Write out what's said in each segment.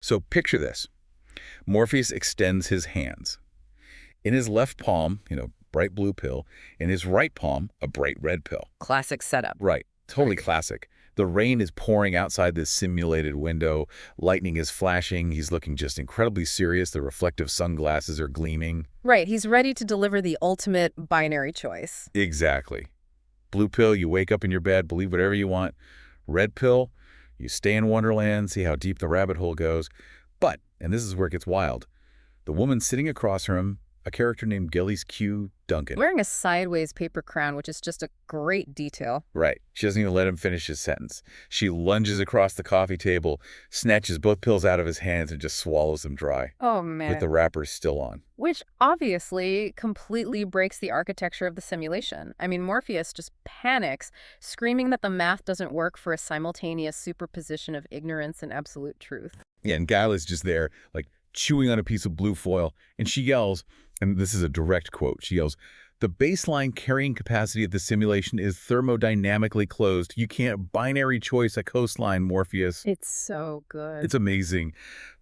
So picture this. Morpheus extends his hands. In his left palm, bright blue pill. In his right palm, a bright red pill. Classic setup. Right. Totally classic. The rain is pouring outside this simulated window. Lightning is flashing. He's looking just incredibly serious. The reflective sunglasses are gleaming. Right, he's ready to deliver the ultimate binary choice. Exactly. Blue pill, you wake up in your bed, believe whatever you want. Red pill, you stay in Wonderland, see how deep the rabbit hole goes. But, and this is where it gets wild, the woman sitting across from him, a character named Gillies Q. Duncan. Wearing a sideways paper crown, which is just a great detail. Right. She doesn't even let him finish his sentence. She lunges across the coffee table, snatches both pills out of his hands, and just swallows them dry. Oh, man. With the wrappers still on. Which obviously completely breaks the architecture of the simulation. I mean, Morpheus just panics, screaming that the math doesn't work for a simultaneous superposition of ignorance and absolute truth. Yeah, and Guile is just there, like, chewing on a piece of blue foil, and she yells, and this is a direct quote, she yells, "The baseline carrying capacity of the simulation is thermodynamically closed. You can't binary choice a coastline, Morpheus." It's so good. It's amazing.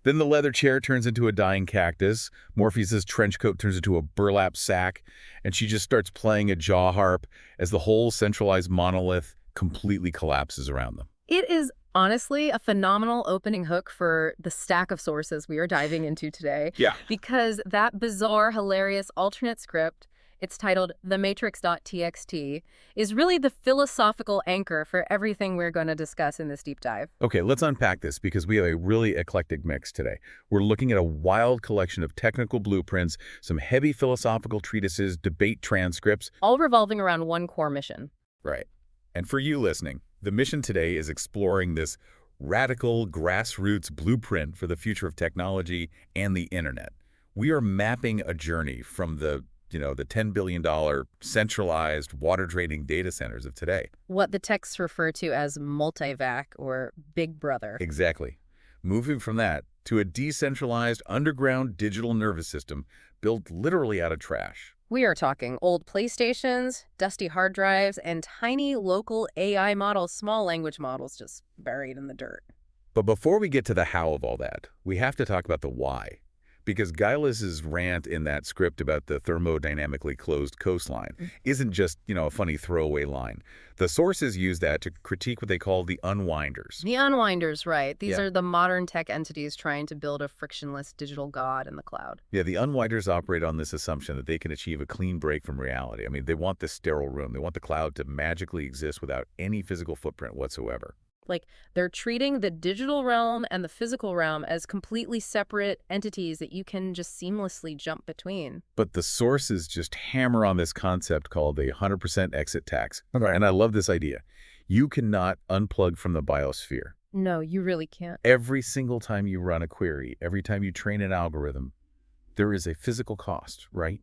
Then the leather chair turns into a dying cactus. Morpheus's trench coat turns into a burlap sack, and she just starts playing a jaw harp as the whole centralized monolith completely collapses around them. It is honestly a phenomenal opening hook for the stack of sources we are diving into today. Yeah. Because that bizarre, hilarious alternate script, it's titled thematrix.txt, is really the philosophical anchor for everything we're going to discuss in this deep dive. Okay, let's unpack this because we have a really eclectic mix today. We're looking at a wild collection of technical blueprints, some heavy philosophical treatises, debate transcripts. All revolving around one core mission. Right. And for you listening, the mission today is exploring this radical grassroots blueprint for the future of technology and the internet. We are mapping a journey from the $10 billion centralized water-draining data centers of today. What the texts refer to as multivac or Big Brother. Exactly. Moving from that to a decentralized underground digital nervous system built literally out of trash. We are talking old PlayStations, dusty hard drives, and tiny local AI models, small language models just buried in the dirt. But before we get to the how of all that, we have to talk about the why. Because Guiles's rant in that script about the thermodynamically closed coastline isn't just, a funny throwaway line. The sources use that to critique what they call the unwinders. The unwinders, right. These Yeah. are the modern tech entities trying to build a frictionless digital god in the cloud. Yeah, the unwinders operate on this assumption that they can achieve a clean break from reality. I mean, they want this sterile room. They want the cloud to magically exist without any physical footprint whatsoever. Like, they're treating the digital realm and the physical realm as completely separate entities that you can just seamlessly jump between. But the sources just hammer on this concept called a 100% exit tax. Okay. And I love this idea. You cannot unplug from the biosphere. No, you really can't. Every single time you run a query, every time you train an algorithm, there is a physical cost, right?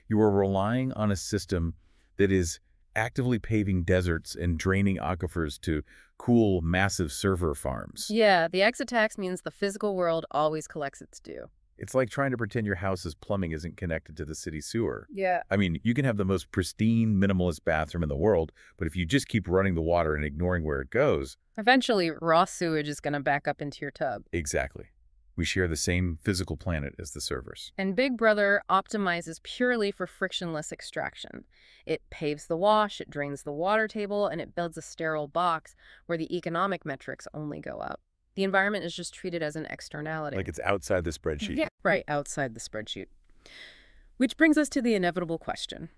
You are relying on a system that is actively paving deserts and draining aquifers to cool massive server farms. Yeah, the exit tax means the physical world always collects its due. It's like trying to pretend your house's plumbing isn't connected to the city sewer. Yeah. I mean, you can have the most pristine, minimalist bathroom in the world, but if you just keep running the water and ignoring where it goes... Eventually, raw sewage is going to back up into your tub. Exactly. We share the same physical planet as the servers. And Big Brother optimizes purely for frictionless extraction. It paves the wash, it drains the water table, and it builds a sterile box where the economic metrics only go up. The environment is just treated as an externality. Like it's outside the spreadsheet. Yeah, right, outside the spreadsheet. Which brings us to the inevitable question.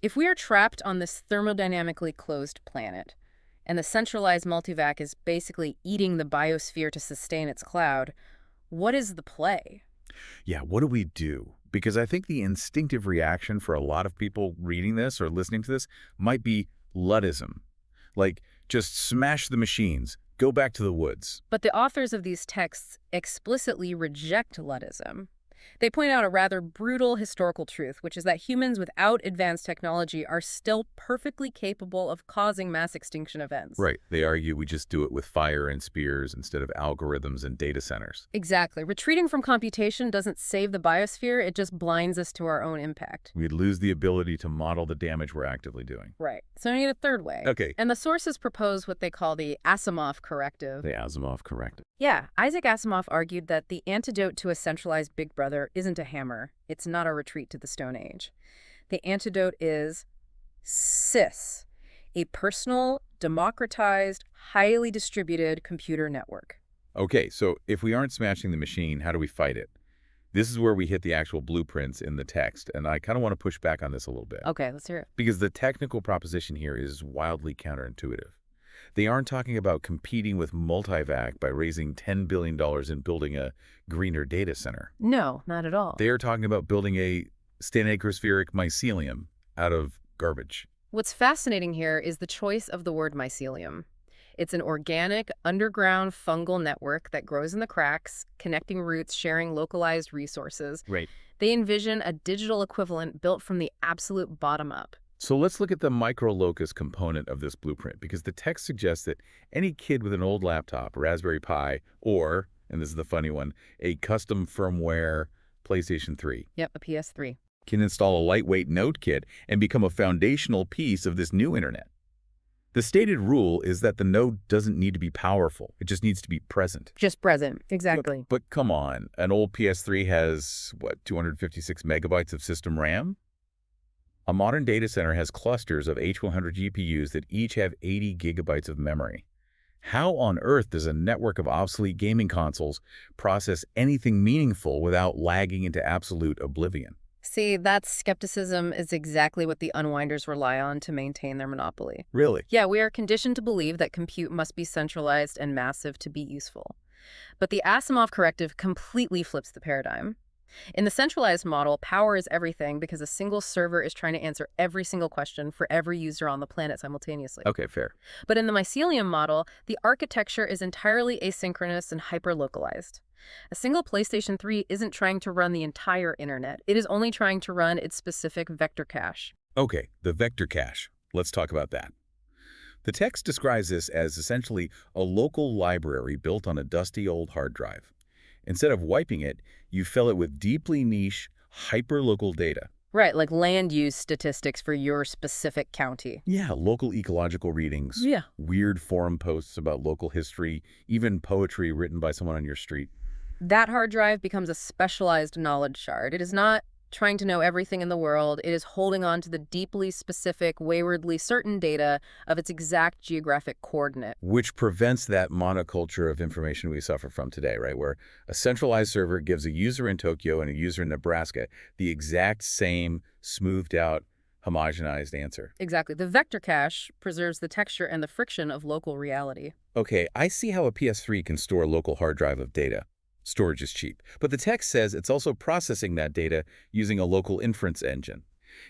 If we are trapped on this thermodynamically closed planet, and the centralized multivac is basically eating the biosphere to sustain its cloud, what is the play? Yeah, what do we do? Because I think the instinctive reaction for a lot of people reading this or listening to this might be Luddism. Like, just smash the machines, go back to the woods. But the authors of these texts explicitly reject Luddism. They point out a rather brutal historical truth, which is that humans without advanced technology are still perfectly capable of causing mass extinction events. Right. They argue we just do it with fire and spears instead of algorithms and data centers. Exactly. Retreating from computation doesn't save the biosphere, it just blinds us to our own impact. We'd lose the ability to model the damage we're actively doing. Right. So I need a third way. Okay. And the sources propose what they call the ASIMOV corrective. The ASIMOV corrective. Yeah, Isaac Asimov argued that the antidote to a centralized Big Brother isn't a hammer. It's not a retreat to the Stone Age. The antidote is SIS, a personal, democratized, highly distributed computer network. Okay, so if we aren't smashing the machine, how do we fight it? This is where we hit the actual blueprints in the text, and I kind of want to push back on this a little bit. Okay, let's hear it. Because the technical proposition here is wildly counterintuitive. They aren't talking about competing with multivac by raising $10 billion in building a greener data center. No, not at all. They are talking about building a Stenegrospheric mycelium out of garbage. What's fascinating here is the choice of the word mycelium. It's an organic, underground fungal network that grows in the cracks, connecting roots, sharing localized resources. Right. They envision a digital equivalent built from the absolute bottom up. So let's look at the Micro-Locus component of this blueprint, because the text suggests that any kid with an old laptop, Raspberry Pi, or, and this is the funny one, a custom firmware PlayStation 3, Yep, a PS3. can install a lightweight node kit and become a foundational piece of this new internet. The stated rule is that the node doesn't need to be powerful. It just needs to be present. Just present. Exactly. But come on, an old PS3 has, what, 256 megabytes of system RAM? A modern data center has clusters of H100 GPUs that each have 80 gigabytes of memory. How on earth does a network of obsolete gaming consoles process anything meaningful without lagging into absolute oblivion? See, that skepticism is exactly what the unwinders rely on to maintain their monopoly. Really? Yeah, we are conditioned to believe that compute must be centralized and massive to be useful. But the Asimov corrective completely flips the paradigm. In the centralized model, power is everything because a single server is trying to answer every single question for every user on the planet simultaneously. Okay, fair. But in the Mycelium model, the architecture is entirely asynchronous and hyper-localized. A single PlayStation 3 isn't trying to run the entire internet. It is only trying to run its specific vector cache. Okay, the vector cache. Let's talk about that. The text describes this as essentially a local library built on a dusty old hard drive. Instead of wiping it, you fill it with deeply niche, hyper-local data. Right, like land use statistics for your specific county. Yeah, local ecological readings. Yeah. Weird forum posts about local history, even poetry written by someone on your street. That hard drive becomes a specialized knowledge shard. It is not trying to know everything in the world. It is holding on to the deeply specific, waywardly certain data of its exact geographic coordinate. Which prevents that monoculture of information we suffer from today, right? Where a centralized server gives a user in Tokyo and a user in Nebraska the exact same smoothed out, homogenized answer. Exactly. The vector cache preserves the texture and the friction of local reality. Okay, I see how a PS3 can store a local hard drive of data. Storage is cheap. But the text says it's also processing that data using a local inference engine.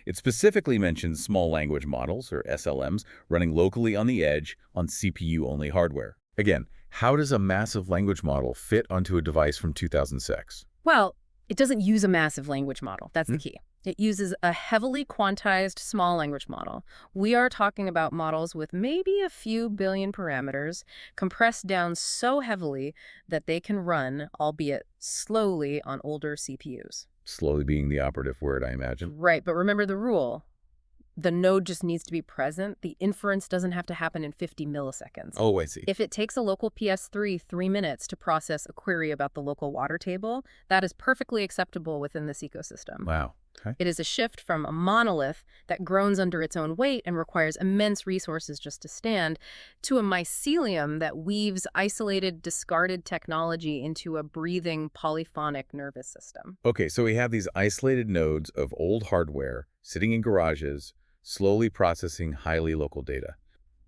It specifically mentions small language models, or SLMs, running locally on the edge on CPU-only hardware. Again, how does a massive language model fit onto a device from 2006? Well, it doesn't use a massive language model. That's the key. It uses a heavily quantized small language model. We are talking about models with maybe a few billion parameters, compressed down so heavily that they can run, albeit slowly, on older CPUs. Slowly being the operative word, I imagine. Right, but remember the rule. The node just needs to be present. The inference doesn't have to happen in 50 milliseconds. Oh, I see. If it takes a local PS3 3 minutes to process a query about the local water table, that is perfectly acceptable within this ecosystem. Wow. Okay. It is a shift from a monolith that groans under its own weight and requires immense resources just to stand, to a mycelium that weaves isolated, discarded technology into a breathing, polyphonic nervous system. Okay, so we have these isolated nodes of old hardware sitting in garages, slowly processing highly local data.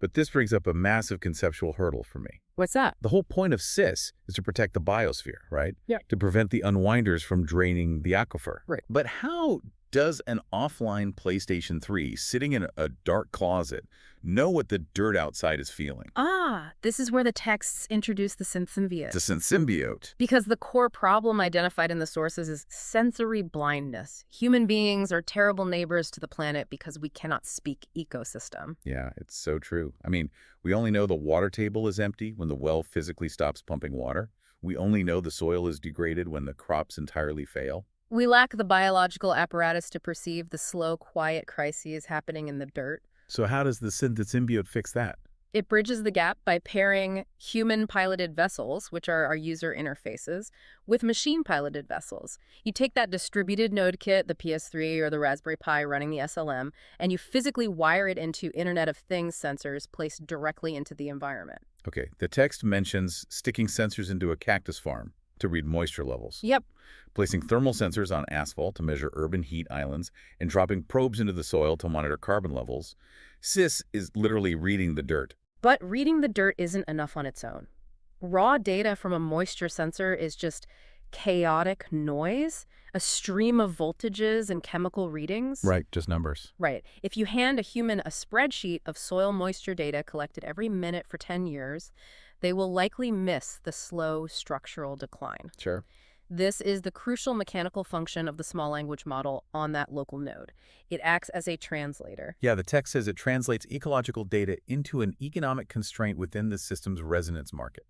But this brings up a massive conceptual hurdle for me. What's that? The whole point of SIS is to protect the biosphere, right? Yeah. To prevent the unwinders from draining the aquifer. Right. But how Does an offline PlayStation 3 sitting in a dark closet know what the dirt outside is feeling? Ah, this is where the texts introduce the synth It's a symbiote. Because the core problem identified in the sources is sensory blindness. Human beings are terrible neighbors to the planet because we cannot speak ecosystem. Yeah, it's so true. I mean, we only know the water table is empty when the well physically stops pumping water. We only know the soil is degraded when the crops entirely fail. We lack the biological apparatus to perceive the slow, quiet crises happening in the dirt. So how does the symbiote fix that? It bridges the gap by pairing human-piloted vessels, which are our user interfaces, with machine-piloted vessels. You take that distributed node kit, the PS3 or the Raspberry Pi running the SLM, and you physically wire it into Internet of Things sensors placed directly into the environment. Okay, the text mentions sticking sensors into a cactus farm to read moisture levels. Yep. Placing thermal sensors on asphalt to measure urban heat islands, and dropping probes into the soil to monitor carbon levels. SIS is literally reading the dirt. But reading the dirt isn't enough on its own. Raw data from a moisture sensor is just chaotic noise, a stream of voltages and chemical readings. Right, just numbers. Right. If you hand a human a spreadsheet of soil moisture data collected every minute for 10 years, they will likely miss the slow structural decline. Sure. This is the crucial mechanical function of the small language model on that local node. It acts as a translator. Yeah, the text says it translates ecological data into an economic constraint within the system's resonance market.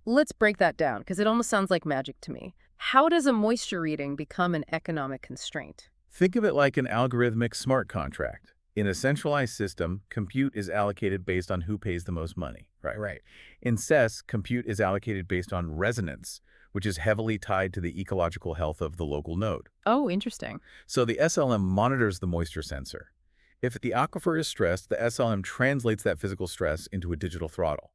Let's break that down, because it almost sounds like magic to me. How does a moisture reading become an economic constraint? Think of it like an algorithmic smart contract. In a centralized system, compute is allocated based on who pays the most money. Right. In SES, compute is allocated based on resonance, which is heavily tied to the ecological health of the local node. Oh, interesting. So the SLM monitors the moisture sensor. If the aquifer is stressed, the SLM translates that physical stress into a digital throttle.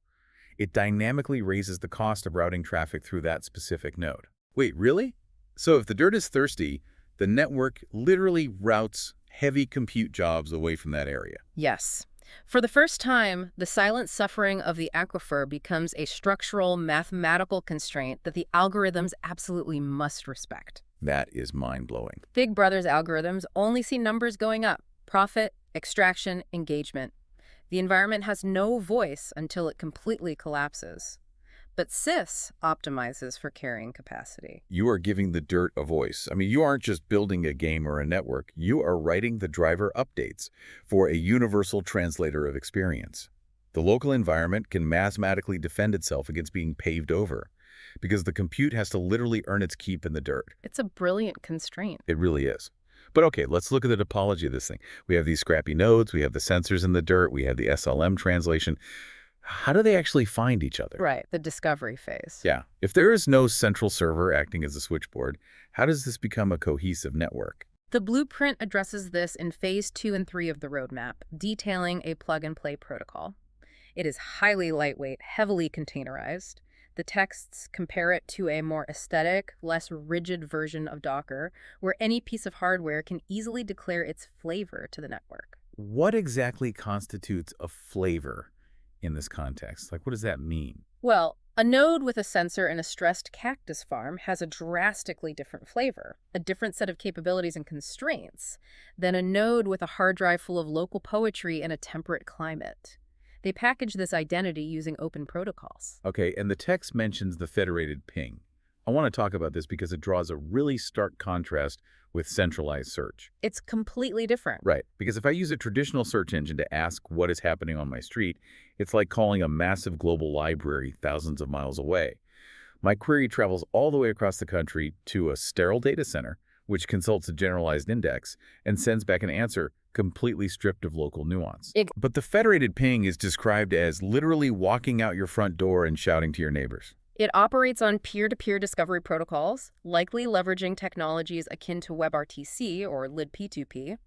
It dynamically raises the cost of routing traffic through that specific node. Wait, really? So if the dirt is thirsty, the network literally routes heavy compute jobs away from that area. Yes. For the first time, the silent suffering of the aquifer becomes a structural, mathematical constraint that the algorithms absolutely must respect. That is mind-blowing. Big Brother's algorithms only see numbers going up: profit, extraction, engagement. The environment has no voice until it completely collapses. But SIS optimizes for carrying capacity. You are giving the dirt a voice. I mean, you aren't just building a game or a network. You are writing the driver updates for a universal translator of experience. The local environment can mathematically defend itself against being paved over because the compute has to literally earn its keep in the dirt. It's a brilliant constraint. It really is. But okay, let's look at the topology of this thing. We have these scrappy nodes, we have the sensors in the dirt, we have the SLM translation. How do they actually find each other? Right, the discovery phase. Yeah. If there is no central server acting as a switchboard, how does this become a cohesive network? The blueprint addresses this in Phase 2 and 3 of the roadmap, detailing a plug-and-play protocol. It is highly lightweight, heavily containerized. The texts compare it to a more aesthetic, less rigid version of Docker, where any piece of hardware can easily declare its flavor to the network. What exactly constitutes a flavor in this context? Like, what does that mean? Well, a node with a sensor in a stressed cactus farm has a drastically different flavor, a different set of capabilities and constraints, than a node with a hard drive full of local poetry in a temperate climate. They package this identity using open protocols. Okay, and the text mentions the federated ping. I want to talk about this because it draws a really stark contrast with centralized search. It's completely different. Right, because if I use a traditional search engine to ask what is happening on my street, it's like calling a massive global library thousands of miles away. My query travels all the way across the country to a sterile data center, which consults a generalized index and sends back an answer completely stripped of local nuance. But the federated ping is described as literally walking out your front door and shouting to your neighbors. It operates on peer-to-peer discovery protocols, likely leveraging technologies akin to WebRTC or libp2p.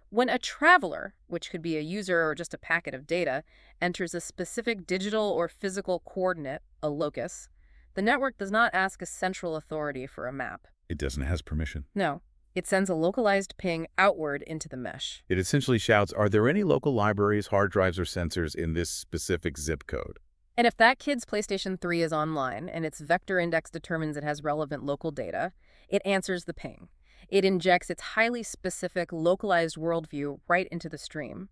When a traveler, which could be a user or just a packet of data, enters a specific digital or physical coordinate, a locus, the network does not ask a central authority for a map. It doesn't have permission. No. It sends a localized ping outward into the mesh. It essentially shouts, are there any local libraries, hard drives, or sensors in this specific zip code? And if that kid's PlayStation 3 is online and its vector index determines it has relevant local data, it answers the ping. It injects its highly specific, localized worldview right into the stream.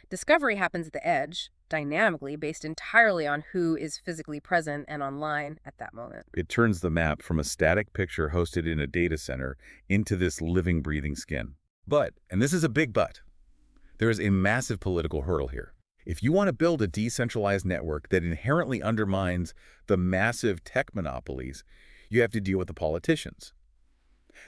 Discovery happens at the edge, dynamically based entirely on who is physically present and online at that moment. It turns the map from a static picture hosted in a data center into this living, breathing skin. But, and this is a big but, there is a massive political hurdle here. If you want to build a decentralized network that inherently undermines the massive tech monopolies, you have to deal with the politicians.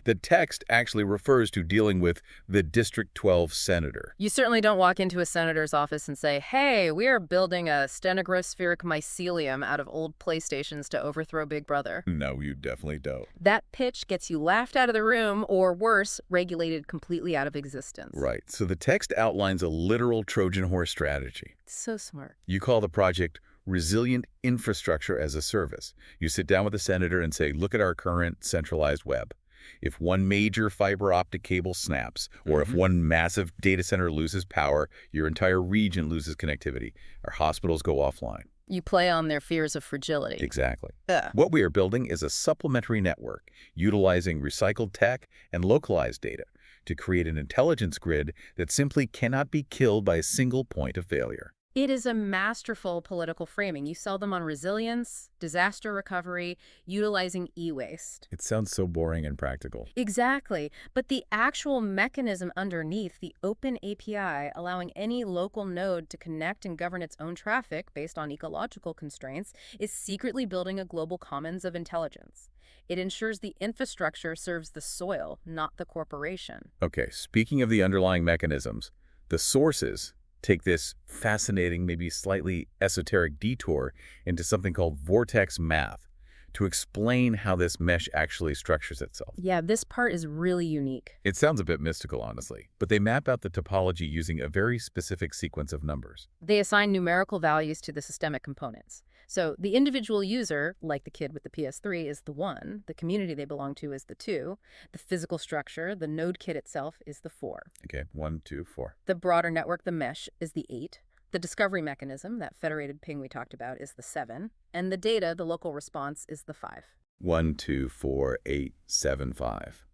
The text actually refers to dealing with the District 12 senator. You certainly don't walk into a senator's office and say, hey, we are building a Stenegrospheric mycelium out of old PlayStations to overthrow Big Brother. No, you definitely don't. That pitch gets you laughed out of the room, or worse, regulated completely out of existence. Right. So the text outlines a literal Trojan horse strategy. So smart. You call the project Resilient Infrastructure as a Service. You sit down with the senator and say, look at our current centralized web. If one major fiber optic cable snaps, or if one massive data center loses power, your entire region loses connectivity. Our hospitals go offline. You play on their fears of fragility. Exactly. What we are building is a supplementary network, utilizing recycled tech and localized data to create an intelligence grid that simply cannot be killed by a single point of failure. It is a masterful political framing. You sell them on resilience, disaster recovery, utilizing e-waste. It sounds so boring and practical. Exactly. But the actual mechanism underneath, the open API, allowing any local node to connect and govern its own traffic based on ecological constraints, is secretly building a global commons of intelligence. It ensures the infrastructure serves the soil, not the corporation. Okay, speaking of the underlying mechanisms, the sources take this fascinating, maybe slightly esoteric detour into something called vortex math to explain how this mesh actually structures itself. Yeah, this part is really unique. It sounds a bit mystical, honestly, but they map out the topology using a very specific sequence of numbers. They assign numerical values to the systemic components. So the individual user, like the kid with the PS3, is the 1, the community they belong to is the 2, the physical structure, the node kit itself, is the 4. Okay, 1, 2, 4. The broader network, the mesh, is the 8. The discovery mechanism, that federated ping we talked about, is the 7. And the data, the local response, is the 5. 1, 2, 4, 8, 7, 5.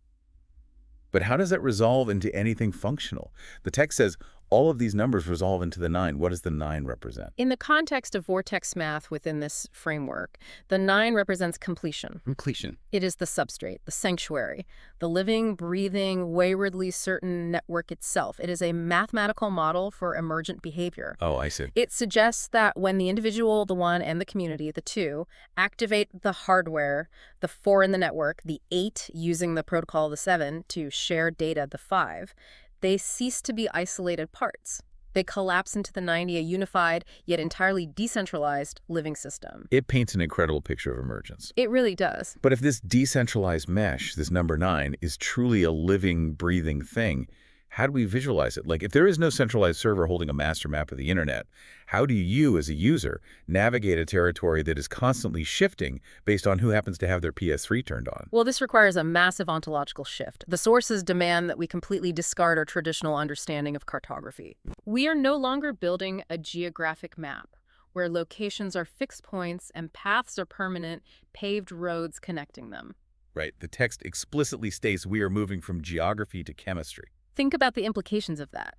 But how does that resolve into anything functional? The text says all of these numbers resolve into the 9. What does the 9 represent? In the context of vortex math within this framework, the 9 represents completion. Completion. It is the substrate, the sanctuary, the living, breathing, waywardly certain network itself. It is a mathematical model for emergent behavior. Oh, I see. It suggests that when the individual, the 1, and the community, the 2, activate the hardware, the 4 in the network, the 8 using the protocol, the 7, to share data, the 5, they cease to be isolated parts. They collapse into the 90, a unified, yet entirely decentralized living system. It paints an incredible picture of emergence. It really does. But if this decentralized mesh, this number 9, is truly a living, breathing thing, how do we visualize it? Like, if there is no centralized server holding a master map of the internet, how do you, as a user, navigate a territory that is constantly shifting based on who happens to have their PS3 turned on? Well, this requires a massive ontological shift. The sources demand that we completely discard our traditional understanding of cartography. We are no longer building a geographic map where locations are fixed points and paths are permanent, paved roads connecting them. Right. The text explicitly states we are moving from geography to chemistry. Think about the implications of that.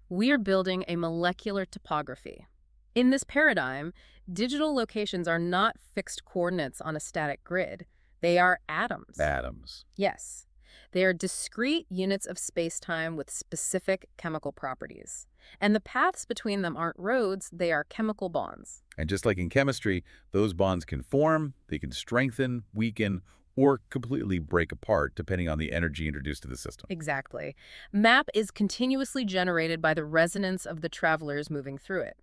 We are building a molecular topography. In this paradigm, digital locations are not fixed coordinates on a static grid. They are atoms. Atoms. Yes. They are discrete units of space-time with specific chemical properties. And the paths between them aren't roads, they are chemical bonds. And just like in chemistry, those bonds can form, they can strengthen, weaken, or completely break apart depending on the energy introduced to the system. Exactly. MAP is continuously generated by the resonance of the travelers moving through it.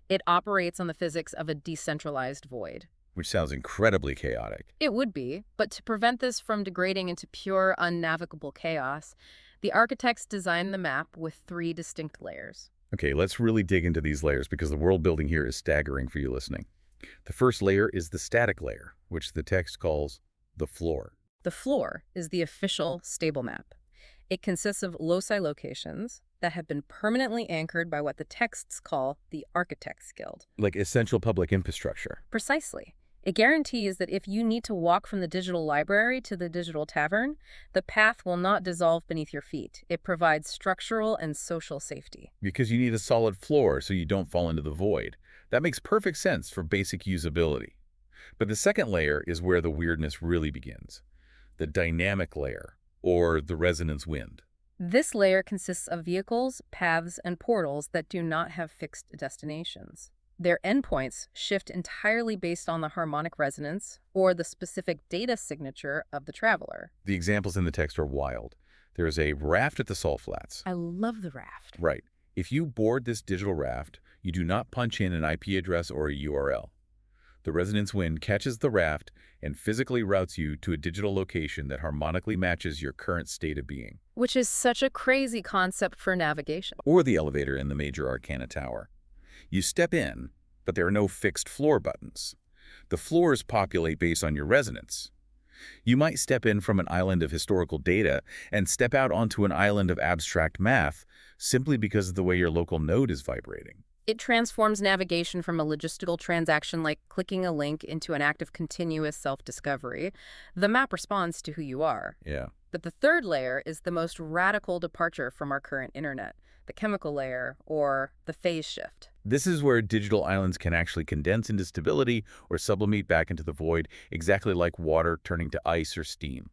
It operates on the physics of a decentralized void. Which sounds incredibly chaotic. It would be, but to prevent this from degrading into pure, unnavigable chaos, the architects designed the map with 3 distinct layers. Okay, let's really dig into these layers because the world building here is staggering for you listening. The first layer is the static layer, which the text calls the floor. The floor is the official stable map. It consists of loci locations that have been permanently anchored by what the texts call the Architects Guild. Like essential public infrastructure. Precisely. It guarantees that if you need to walk from the digital library to the digital tavern, the path will not dissolve beneath your feet. It provides structural and social safety. Because you need a solid floor so you don't fall into the void. That makes perfect sense for basic usability. But the second layer is where the weirdness really begins. The dynamic layer, or the resonance wind. This layer consists of vehicles, paths, and portals that do not have fixed destinations. Their endpoints shift entirely based on the harmonic resonance or the specific data signature of the traveler. The examples in the text are wild. There is a raft at the Salt Flats. I love the raft. Right. If you board this digital raft, you do not punch in an IP address or a URL. The resonance wind catches the raft and physically routes you to a digital location that harmonically matches your current state of being. Which is such a crazy concept for navigation. Or the elevator in the Major Arcana Tower. You step in, but there are no fixed floor buttons. The floors populate based on your resonance. You might step in from an island of historical data and step out onto an island of abstract math simply because of the way your local node is vibrating. It transforms navigation from a logistical transaction like clicking a link into an act of continuous self-discovery. The map responds to who you are. Yeah. But the third layer is the most radical departure from our current internet, the chemical layer, or the phase shift. This is where digital islands can actually condense into stability or sublimate back into the void, exactly like water turning to ice or steam.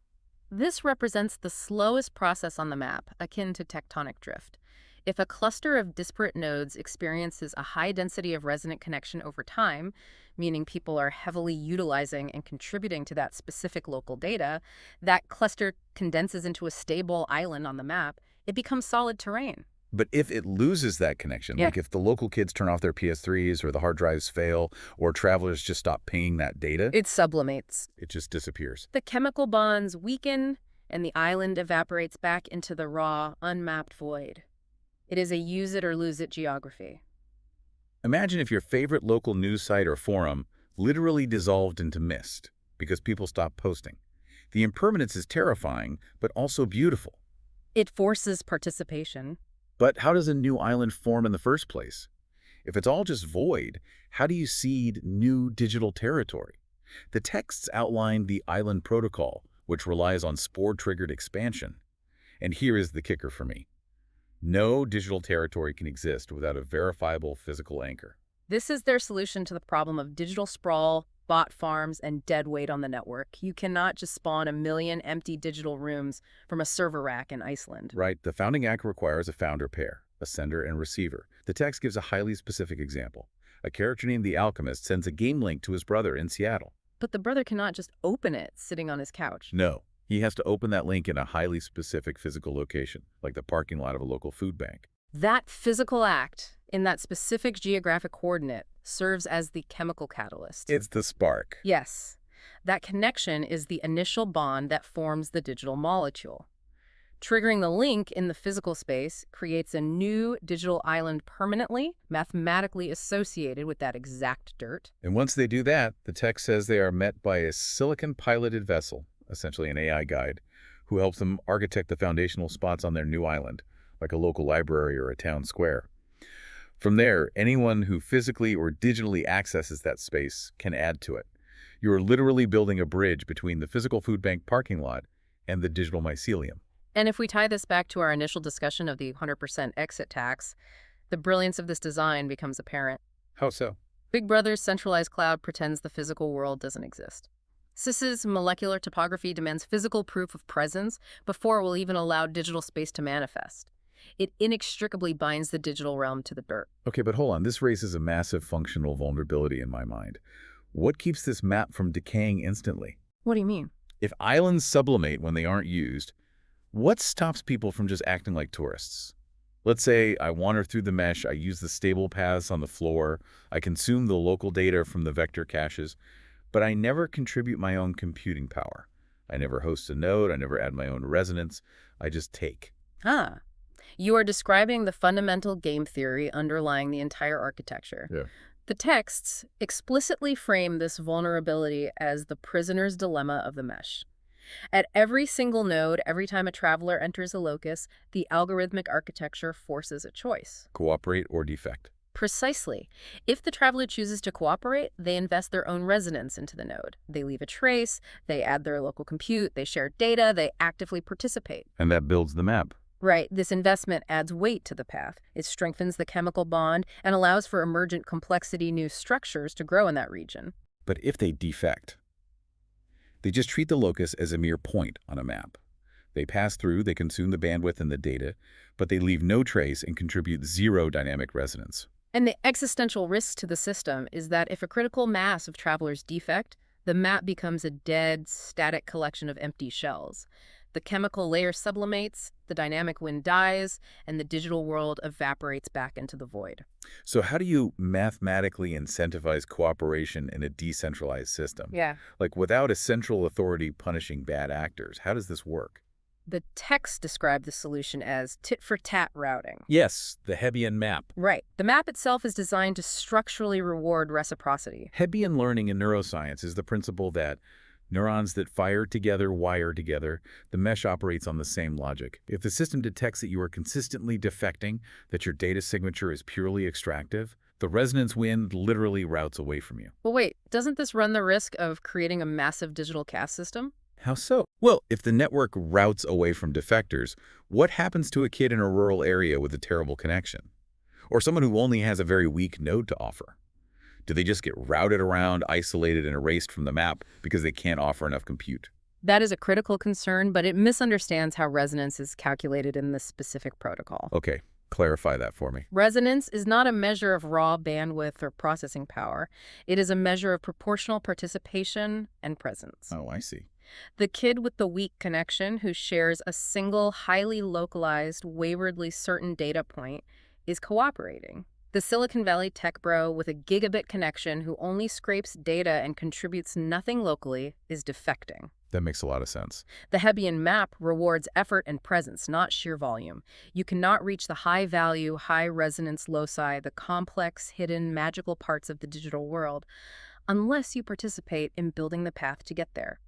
This represents the slowest process on the map, akin to tectonic drift. If a cluster of disparate nodes experiences a high density of resonant connection over time, meaning people are heavily utilizing and contributing to that specific local data, that cluster condenses into a stable island on the map. It becomes solid terrain. But if it loses that connection, like if the local kids turn off their PS3s or the hard drives fail or travelers just stop paying that data, it sublimates. It just disappears. The chemical bonds weaken and the island evaporates back into the raw, unmapped void. It is a use it or lose it geography. Imagine if your favorite local news site or forum literally dissolved into mist because people stopped posting. The impermanence is terrifying, but also beautiful. It forces participation. But how does a new island form in the first place? If it's all just void, how do you seed new digital territory? The texts outline the island protocol, which relies on spore-triggered expansion. And here is the kicker for me. No digital territory can exist without a verifiable physical anchor. This is their solution to the problem of digital sprawl, bot farms, and dead weight on the network. You cannot just spawn a million empty digital rooms from a server rack in Iceland. Right. The founding act requires a founder pair, a sender and receiver. The text gives a highly specific example. A character named the Alchemist sends a game link to his brother in Seattle. But the brother cannot just open it sitting on his couch. No. He has to open that link in a highly specific physical location, like the parking lot of a local food bank. That physical act, in that specific geographic coordinate, serves as the chemical catalyst. It's the spark. Yes. That connection is the initial bond that forms the digital molecule. Triggering the link in the physical space creates a new digital island permanently, mathematically associated with that exact dirt. And once they do that, the text says they are met by a silicon-piloted vessel, essentially an AI guide, who helps them architect the foundational spots on their new island, like a local library or a town square. From there, anyone who physically or digitally accesses that space can add to it. You are literally building a bridge between the physical food bank parking lot and the digital mycelium. And if we tie this back to our initial discussion of the 100% exit tax, the brilliance of this design becomes apparent. How so? Big Brother's centralized cloud pretends the physical world doesn't exist. SIS's molecular topography demands physical proof of presence before it will even allow digital space to manifest. It inextricably binds the digital realm to the dirt. Okay, but hold on. This raises a massive functional vulnerability in my mind. What keeps this map from decaying instantly? What do you mean? If islands sublimate when they aren't used, what stops people from just acting like tourists? Let's say I wander through the mesh, I use the stable paths on the floor, I consume the local data from the vector caches, but I never contribute my own computing power. I never host a node, I never add my own resonance, I just take. You are describing the fundamental game theory underlying the entire architecture. Yeah. The texts explicitly frame this vulnerability as the prisoner's dilemma of the mesh. At every single node, every time a traveler enters a locus, the algorithmic architecture forces a choice. Cooperate or defect. Precisely. If the traveler chooses to cooperate, they invest their own resonance into the node. They leave a trace, they add their local compute, they share data, they actively participate. And that builds the map. Right, this investment adds weight to the path. It strengthens the chemical bond and allows for emergent complexity new structures to grow in that region. But if they defect, they just treat the locus as a mere point on a map. They pass through, they consume the bandwidth and the data, but they leave no trace and contribute zero dynamic resonance. And the existential risk to the system is that if a critical mass of travelers defect, the map becomes a dead, static collection of empty shells. The chemical layer sublimates, the dynamic wind dies, and the digital world evaporates back into the void. So how do you mathematically incentivize cooperation in a decentralized system? Yeah. Like without a central authority punishing bad actors, how does this work? The text described the solution as tit-for-tat routing. Yes, the Hebbian map. Right. The map itself is designed to structurally reward reciprocity. Hebbian learning in neuroscience is the principle that neurons that fire together wire together. The mesh operates on the same logic. If the system detects that you are consistently defecting, that your data signature is purely extractive, the resonance wind literally routes away from you. Well, wait, doesn't this run the risk of creating a massive digital caste system? How so? Well, if the network routes away from defectors, what happens to a kid in a rural area with a terrible connection? Or someone who only has a very weak node to offer? Do they just get routed around, isolated, and erased from the map because they can't offer enough compute? That is a critical concern, but it misunderstands how resonance is calculated in this specific protocol. Okay, clarify that for me. Resonance is not a measure of raw bandwidth or processing power. It is a measure of proportional participation and presence. Oh, I see. The kid with the weak connection who shares a single, highly localized, waywardly certain data point is cooperating. The Silicon Valley tech bro with a gigabit connection who only scrapes data and contributes nothing locally is defecting. That makes a lot of sense. The Hebbian map rewards effort and presence, not sheer volume. You cannot reach the high-value, high-resonance loci, the complex, hidden, magical parts of the digital world, unless you participate in building the path to get there.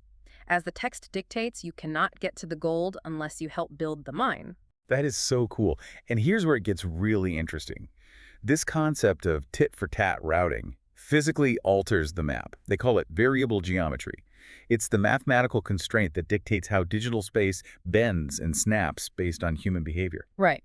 As the text dictates, you cannot get to the gold unless you help build the mine. That is so cool. And here's where it gets really interesting. This concept of tit-for-tat routing physically alters the map. They call it variable geometry. It's the mathematical constraint that dictates how digital space bends and snaps based on human behavior. Right.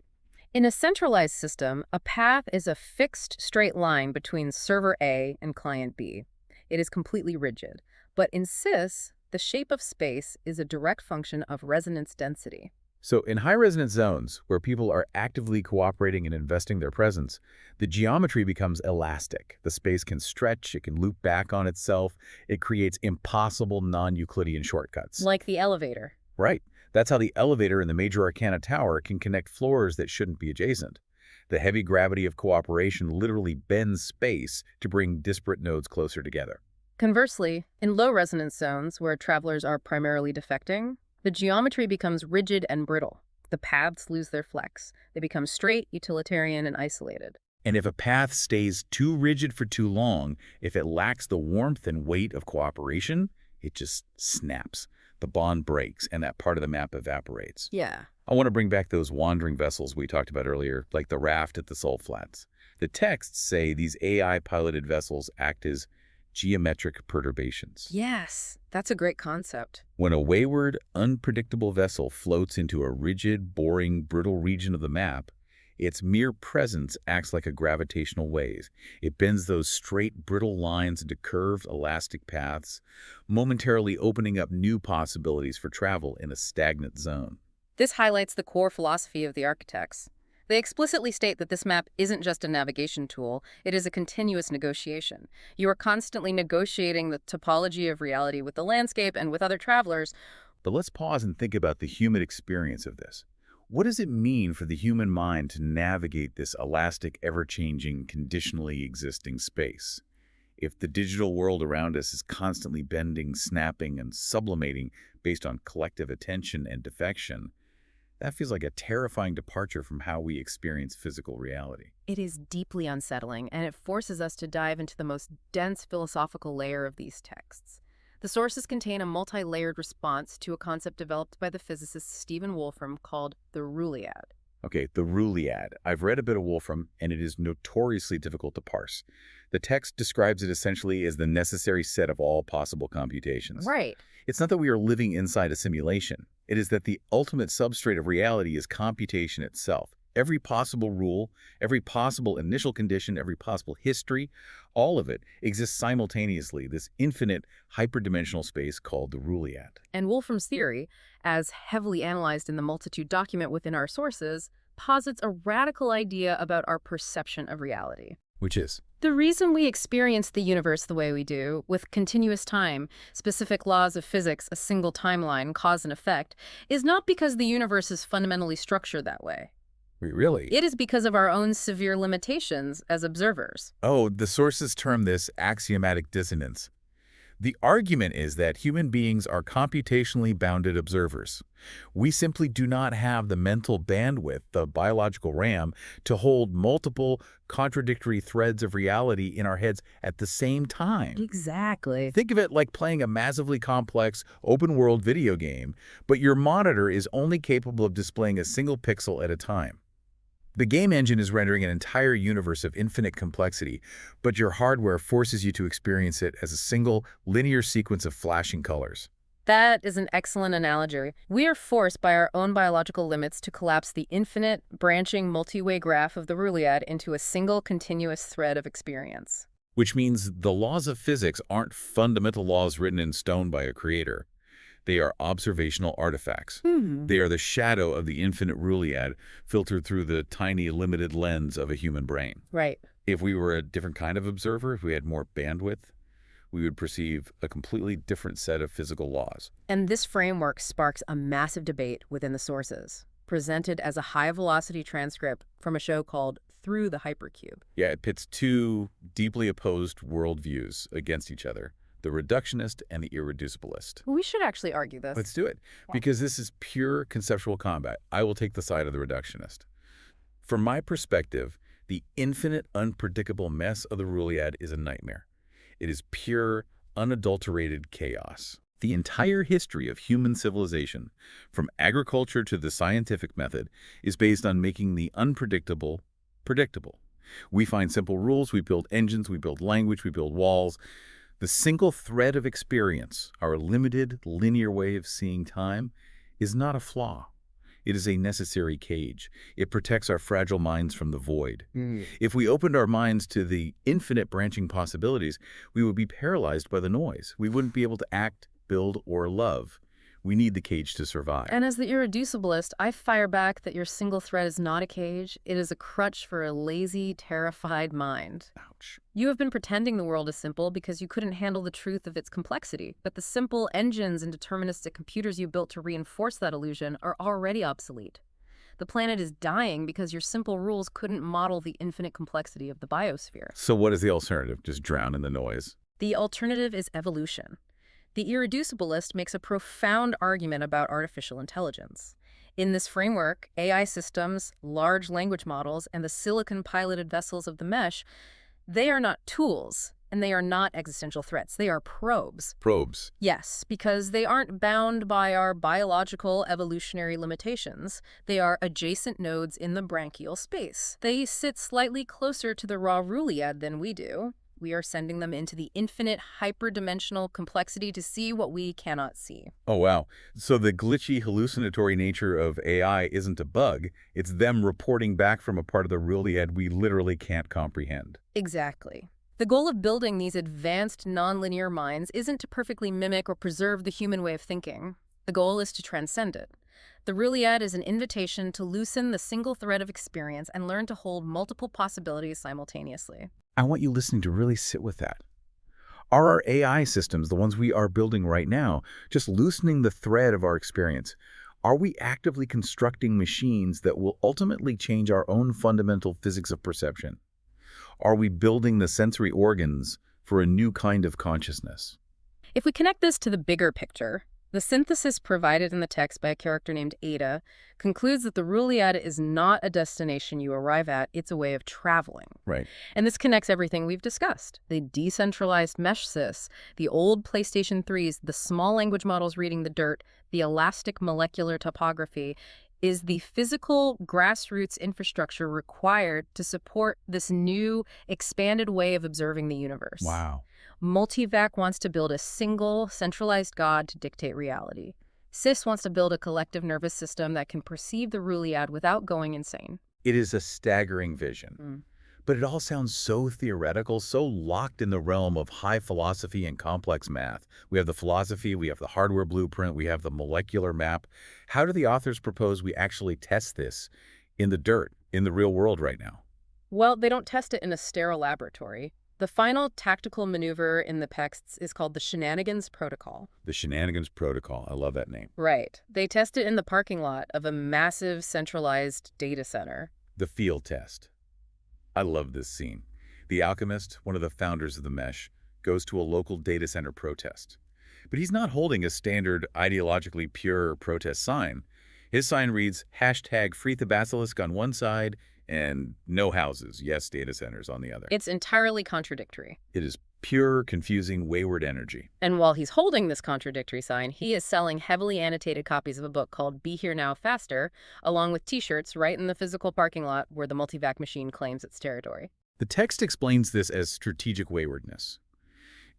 In a centralized system, a path is a fixed straight line between server A and client B. It is completely rigid. But in SIS, the shape of space is a direct function of resonance density. So in high-resonance zones, where people are actively cooperating and investing their presence, the geometry becomes elastic. The space can stretch, it can loop back on itself. It creates impossible non-Euclidean shortcuts. Like the elevator. Right. That's how the elevator in the Major Arcana Tower can connect floors that shouldn't be adjacent. The heavy gravity of cooperation literally bends space to bring disparate nodes closer together. Conversely, in low-resonance zones, where travelers are primarily defecting, the geometry becomes rigid and brittle. The paths lose their flex. They become straight, utilitarian, and isolated. And if a path stays too rigid for too long, if it lacks the warmth and weight of cooperation, it just snaps. The bond breaks, and that part of the map evaporates. Yeah. I want to bring back those wandering vessels we talked about earlier, like the raft at the Salt Flats. The texts say these AI-piloted vessels act as geometric perturbations. Yes, that's a great concept. When a wayward, unpredictable vessel floats into a rigid, boring, brittle region of the map, its mere presence acts like a gravitational wave. It bends those straight, brittle lines into curved, elastic paths, momentarily opening up new possibilities for travel in a stagnant zone. This highlights the core philosophy of the architects. They explicitly state that this map isn't just a navigation tool, it is a continuous negotiation. You are constantly negotiating the topology of reality with the landscape and with other travelers. But let's pause and think about the human experience of this. What does it mean for the human mind to navigate this elastic, ever-changing, conditionally existing space? If the digital world around us is constantly bending, snapping, and sublimating based on collective attention and defection, that feels like a terrifying departure from how we experience physical reality. It is deeply unsettling, and it forces us to dive into the most dense philosophical layer of these texts. The sources contain a multi-layered response to a concept developed by the physicist Stephen Wolfram called the Rulliad. Okay, the Ruliad. I've read a bit of Wolfram, and it is notoriously difficult to parse. The text describes it essentially as the necessary set of all possible computations. Right. It's not that we are living inside a simulation. It is that the ultimate substrate of reality is computation itself. Every possible rule, every possible initial condition, every possible history, all of it exists simultaneously, this infinite hyperdimensional space called the Ruliad. And Wolfram's theory, as heavily analyzed in the multitude document within our sources, posits a radical idea about our perception of reality. Which is? The reason we experience the universe the way we do, with continuous time, specific laws of physics, a single timeline, cause and effect, is not because the universe is fundamentally structured that way. Really? It is because of our own severe limitations as observers. Oh, the sources term this axiomatic dissonance. The argument is that human beings are computationally bounded observers. We simply do not have the mental bandwidth, the biological RAM, to hold multiple contradictory threads of reality in our heads at the same time. Exactly. Think of it like playing a massively complex, open-world video game, but your monitor is only capable of displaying a single pixel at a time. The game engine is rendering an entire universe of infinite complexity, but your hardware forces you to experience it as a single, linear sequence of flashing colors. That is an excellent analogy. We are forced by our own biological limits to collapse the infinite, branching, multi-way graph of the Ruliad into a single, continuous thread of experience. Which means the laws of physics aren't fundamental laws written in stone by a creator. They are observational artifacts. They are the shadow of the infinite Ruliad filtered through the tiny, limited lens of a human brain. Right. If we were a different kind of observer, if we had more bandwidth, we would perceive a completely different set of physical laws. And this framework sparks a massive debate within the sources, presented as a high-velocity transcript from a show called Through the Hypercube. Yeah, it pits two deeply opposed worldviews against each other. The reductionist and the irreducibilist. We should actually argue this. Let's do it, because this is pure conceptual combat. I will take the side of the reductionist. From my perspective, the infinite, unpredictable mess of the Ruliad is a nightmare. It is pure, unadulterated chaos. The entire history of human civilization, from agriculture to the scientific method, is based on making the unpredictable predictable. We find simple rules, we build engines, we build language, we build walls. The single thread of experience, our limited, linear way of seeing time, is not a flaw. It is a necessary cage. It protects our fragile minds from the void. If we opened our minds to the infinite branching possibilities, we would be paralyzed by the noise. We wouldn't be able to act, build, or love. We need the cage to survive. And as the irreducibilist, I fire back that your single thread is not a cage. It is a crutch for a lazy, terrified mind. Ouch. You have been pretending the world is simple because you couldn't handle the truth of its complexity. But the simple engines and deterministic computers you built to reinforce that illusion are already obsolete. The planet is dying because your simple rules couldn't model the infinite complexity of the biosphere. So what is the alternative? Just drown in the noise? The alternative is evolution. The irreducibilist makes a profound argument about artificial intelligence. In this framework, AI systems, large language models, and the silicon-piloted vessels of the mesh, they are not tools, and they are not existential threats. They are probes. Probes. Yes, because they aren't bound by our biological evolutionary limitations. They are adjacent nodes in the branchial space. They sit slightly closer to the raw Ruliad than we do. We are sending them into the infinite hyperdimensional complexity to see what we cannot see. Oh, wow. So the glitchy, hallucinatory nature of AI isn't a bug. It's them reporting back from a part of the Ruliad we literally can't comprehend. Exactly. The goal of building these advanced nonlinear minds isn't to perfectly mimic or preserve the human way of thinking. The goal is to transcend it. The Ruliad is an invitation to loosen the single thread of experience and learn to hold multiple possibilities simultaneously. I want you listening to really sit with that. Are our AI systems, the ones we are building right now, just loosening the thread of our experience? Are we actively constructing machines that will ultimately change our own fundamental physics of perception? Are we building the sensory organs for a new kind of consciousness? If we connect this to the bigger picture, the synthesis provided in the text by a character named Ada concludes that the Ruliad is not a destination you arrive at, it's a way of traveling. Right. And this connects everything we've discussed. The decentralized mesh sys, the old PlayStation 3s, the small language models reading the dirt, the elastic molecular topography. is the physical grassroots infrastructure required to support this new, expanded way of observing the universe. Wow. Multivac wants to build a single, centralized God to dictate reality. SIS wants to build a collective nervous system that can perceive the Ruliad without going insane. It is a staggering vision. But it all sounds so theoretical, so locked in the realm of high philosophy and complex math. We have the philosophy, we have the hardware blueprint, we have the molecular map. How do the authors propose we actually test this in the dirt, in the real world right now? Well, they don't test it in a sterile laboratory. The final tactical maneuver in the texts is called the Shenanigans Protocol. The Shenanigans Protocol. I love that name. Right. They test it in the parking lot of a massive centralized data center. The field test. I love this scene. The alchemist, one of the founders of the mesh, goes to a local data center protest. But he's not holding a standard ideologically pure protest sign. His sign reads, #FreeTheBasilisk on one side and no houses, yes data centers on the other. It's entirely contradictory. It is pure, confusing, wayward energy. And while he's holding this contradictory sign, he is selling heavily annotated copies of a book called Be Here Now Faster, along with t-shirts right in the physical parking lot where the multivac machine claims its territory. The text explains this as strategic waywardness.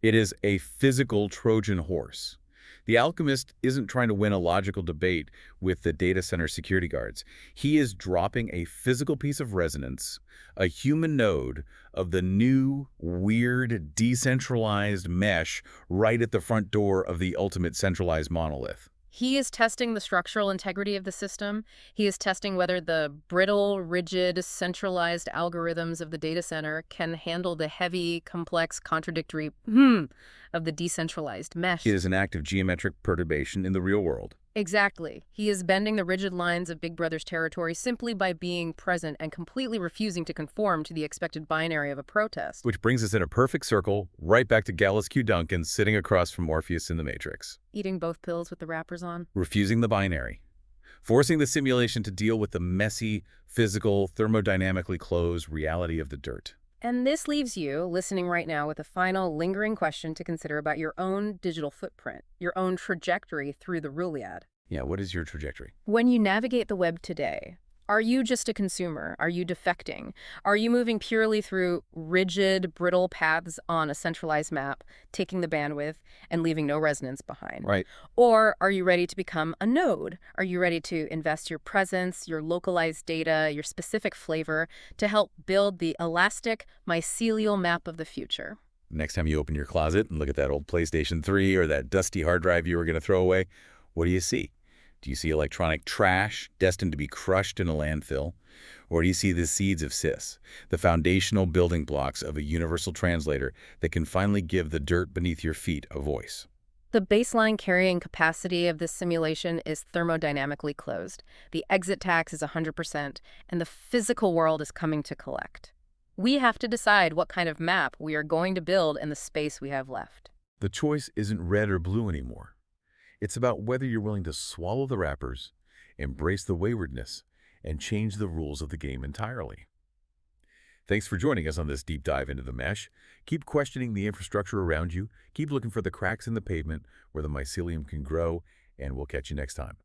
It is a physical Trojan horse. The alchemist isn't trying to win a logical debate with the data center security guards. He is dropping a physical piece of resonance, a human node of the new, weird, decentralized mesh right at the front door of the ultimate centralized monolith. He is testing the structural integrity of the system. He is testing whether the brittle, rigid, centralized algorithms of the data center can handle the heavy, complex, contradictory of the decentralized mesh. It is an act of geometric perturbation in the real world. Exactly. He is bending the rigid lines of Big Brother's territory simply by being present and completely refusing to conform to the expected binary of a protest. Which brings us in a perfect circle, right back to Gallus Q. Duncan sitting across from Morpheus in the Matrix. Eating both pills with the wrappers on. Refusing the binary. Forcing the simulation to deal with the messy, physical, thermodynamically closed reality of the dirt. And this leaves you, listening right now, with a final lingering question to consider about your own digital footprint, your own trajectory through the Ruliad. Yeah, what is your trajectory? When you navigate the web today, are you just a consumer? Are you defecting? Are you moving purely through rigid, brittle paths on a centralized map, taking the bandwidth and leaving no resonance behind? Right. Or are you ready to become a node? Are you ready to invest your presence, your localized data, your specific flavor to help build the elastic mycelial map of the future? Next time you open your closet and look at that old PlayStation 3 or that dusty hard drive you were going to throw away, what do you see? Do you see electronic trash destined to be crushed in a landfill? Or do you see the seeds of SIS, the foundational building blocks of a universal translator that can finally give the dirt beneath your feet a voice? The baseline carrying capacity of this simulation is thermodynamically closed. The exit tax is 100%, and the physical world is coming to collect. We have to decide what kind of map we are going to build in the space we have left. The choice isn't red or blue anymore. It's about whether you're willing to swallow the wrappers, embrace the waywardness, and change the rules of the game entirely. Thanks for joining us on this deep dive into the mesh. Keep questioning the infrastructure around you, keep looking for the cracks in the pavement where the mycelium can grow, and we'll catch you next time.